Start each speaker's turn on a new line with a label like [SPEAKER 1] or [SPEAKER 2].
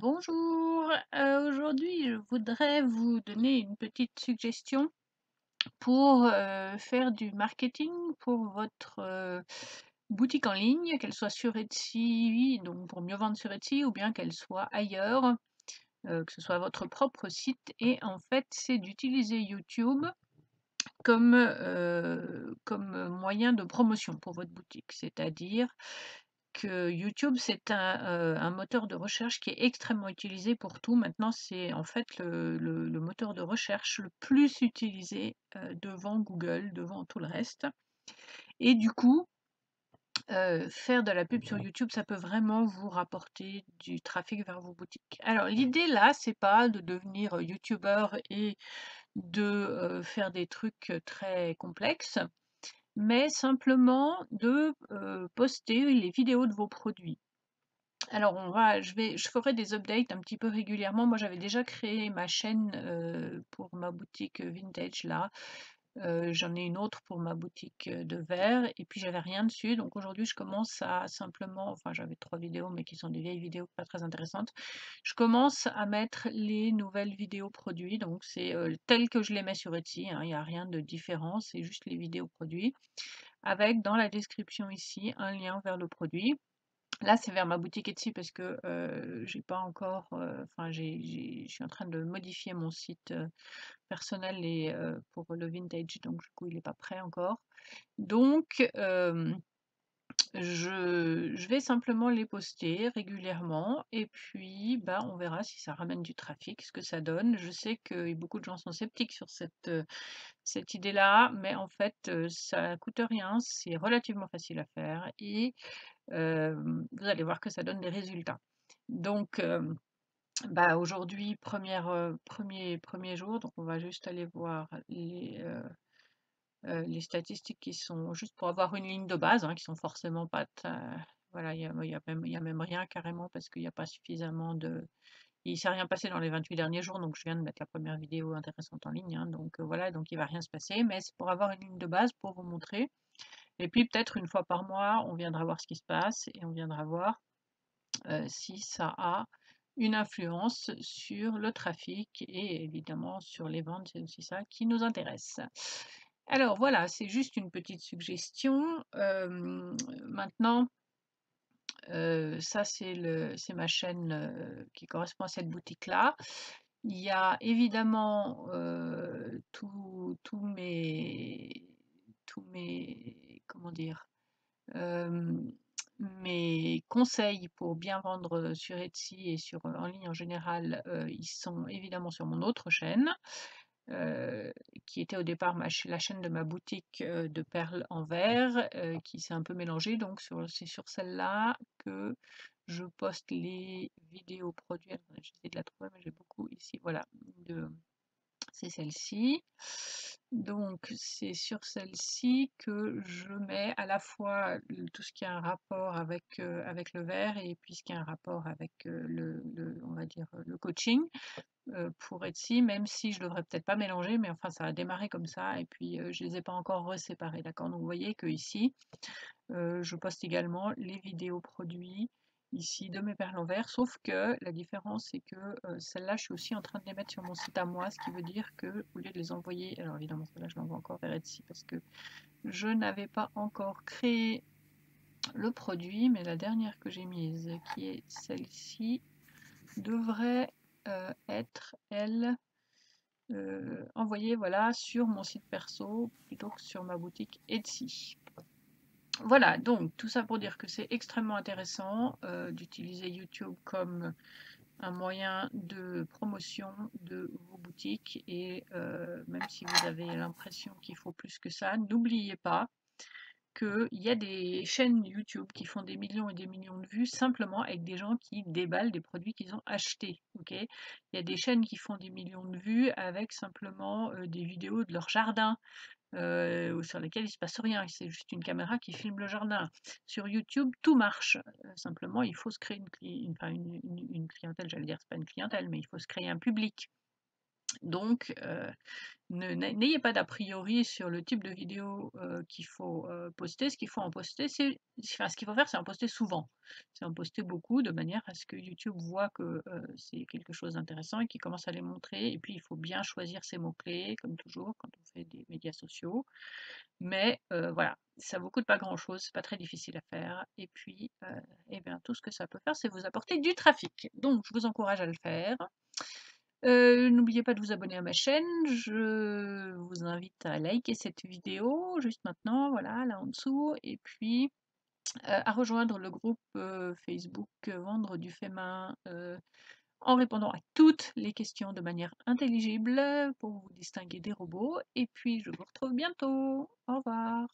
[SPEAKER 1] Bonjour, aujourd'hui je voudrais vous donner une petite suggestion pour, faire du marketing pour votre, boutique en ligne, qu'elle soit sur Etsy, donc pour mieux vendre sur Etsy ou bien qu'elle soit ailleurs, que ce soit votre propre site et en fait, c'est d'utiliser YouTube comme moyen de promotion pour votre boutique. C'est-à-dire que YouTube, c'est un moteur de recherche qui est extrêmement utilisé pour tout. Maintenant, c'est en fait le moteur de recherche le plus utilisé, devant Google, devant tout le reste et du coup, faire de la pub sur YouTube, ça peut vraiment vous rapporter du trafic vers vos boutiques. Alors l'idée là, c'est pas de devenir, youtubeur et de, faire des trucs, très complexes, mais simplement de, poster les vidéos de vos produits. Alors je ferai des updates un petit peu régulièrement. Moi, j'avais déjà créé ma chaîne, pour ma boutique, vintage là. J'en ai une autre pour ma boutique, de verre et puis j'avais rien dessus. Donc aujourd'hui, je commence à simplement enfin j'avais 3 vidéos, mais qui sont des vieilles vidéos pas très intéressantes. Je commence à mettre les nouvelles vidéos produits, donc c'est, tel que je les mets sur Etsy, hein, il y a rien de différent, c'est juste les vidéos produits, avec dans la description ici, un lien vers le produit. Là, c'est vers ma boutique Etsy parce que, j'ai pas encore, enfin je suis en train de modifier mon site, personnel et pour le vintage, donc du coup, il est pas prêt encore. Donc, je vais simplement les poster régulièrement et puis, bah, on verra si ça ramène du trafic, ce que ça donne. Je sais que beaucoup de gens sont sceptiques sur cette idée-là, mais en fait, ça coûte rien, c'est relativement facile à faire et vous allez voir que ça donne des résultats. Donc, bah, aujourd'hui, 1er jour, donc on va juste aller voir les statistiques qui sont juste pour avoir une ligne de base, hein, qui sont forcément pas voilà, il y a même rien carrément parce qu'il y a pas suffisamment de il s'est rien passé dans les 28 derniers jours, donc je viens de mettre la première vidéo intéressante en ligne, hein, donc voilà, donc il va rien se passer, mais c'est pour avoir une ligne de base pour vous montrer et puis peut-être une fois par mois, on viendra voir ce qui se passe et on viendra voir si ça a une influence sur le trafic et évidemment sur les ventes, c'est aussi ça qui nous intéresse. Alors voilà, c'est juste une petite suggestion. Maintenant, ça c'est ma chaîne, qui correspond à cette boutique-là. Il y a évidemment, tous mes comment dire? Hem, Mes conseils pour bien vendre, sur Etsy et en ligne en général, ils sont évidemment sur mon autre chaîne, heu, qui était au départ la chaîne de ma boutique, de perles en verre, qui s'est un peu mélangée donc c'est sur celle-là que je poste les vidéos produits. Attendez, j'essaie de la trouver, mais j'ai beaucoup ici, voilà, c'est celle-ci. Donc c'est sur celle-ci que je mets à la fois tout ce qui a un rapport avec le verre et puis ce qui a un rapport avec on va dire le coaching pour Etsy, même si je devrais peut-être pas mélanger, mais enfin ça a démarré comme ça et puis je les ai pas encore reséparés, d'accord? Donc vous voyez que ici je poste également les vidéos produits ici de mes perles en verre, sauf que la différence c'est que celles-là, je suis aussi en train de les mettre sur mon site à moi, ce qui veut dire que au lieu de les envoyer, alors évidemment celle-là je l'envoie encore vers Etsy parce que je n'avais pas encore créé le produit, mais la dernière que j'ai mise, qui est celle-ci, devrait être, elle, envoyée voilà, sur mon site perso plutôt que sur ma boutique Etsy. Voilà, donc tout ça pour dire que c'est extrêmement intéressant d'utiliser YouTube comme un moyen de promotion de vos boutiques et même si vous avez l'impression qu'il faut plus que ça, n'oubliez pas qu'il y a des chaînes YouTube qui font des millions et des millions de vues simplement avec des gens qui déballent des produits qu'ils ont achetés. Ok, il y a des chaînes qui font des millions de vues avec simplement des vidéos de leur jardin sur lesquels il se passe rien, c'est juste une caméra qui filme le jardin. Sur YouTube, tout marche. Simplement, il faut se créer une clientèle, j'allais dire, c'est pas une clientèle, mais il faut se créer un public. Donc, n'ayez pas d'a priori sur le type de vidéo, qu'il faut, poster. Ce qu'il faut en poster, c'est enfin, ce qu'il faut faire, c'est en poster souvent. C'est en poster beaucoup de manière à ce que YouTube voit que, c'est quelque chose d'intéressant et qu'il commence à les montrer et puis il faut bien choisir ses mots-clés comme toujours quand on fait des médias sociaux. Mais, voilà, ça vous coûte pas grand-chose, c'est pas très difficile à faire et puis, et bien tout ce que ça peut faire, c'est vous apporter du trafic. Donc je vous encourage à le faire. N'oubliez pas de vous abonner à ma chaîne. Je vous invite à liker cette vidéo juste maintenant, voilà, là en dessous et puis, à rejoindre le groupe, Facebook, Vendre du fait main, en répondant à toutes les questions de manière intelligible, pour vous distinguer des robots et puis je vous retrouve bientôt. Au revoir.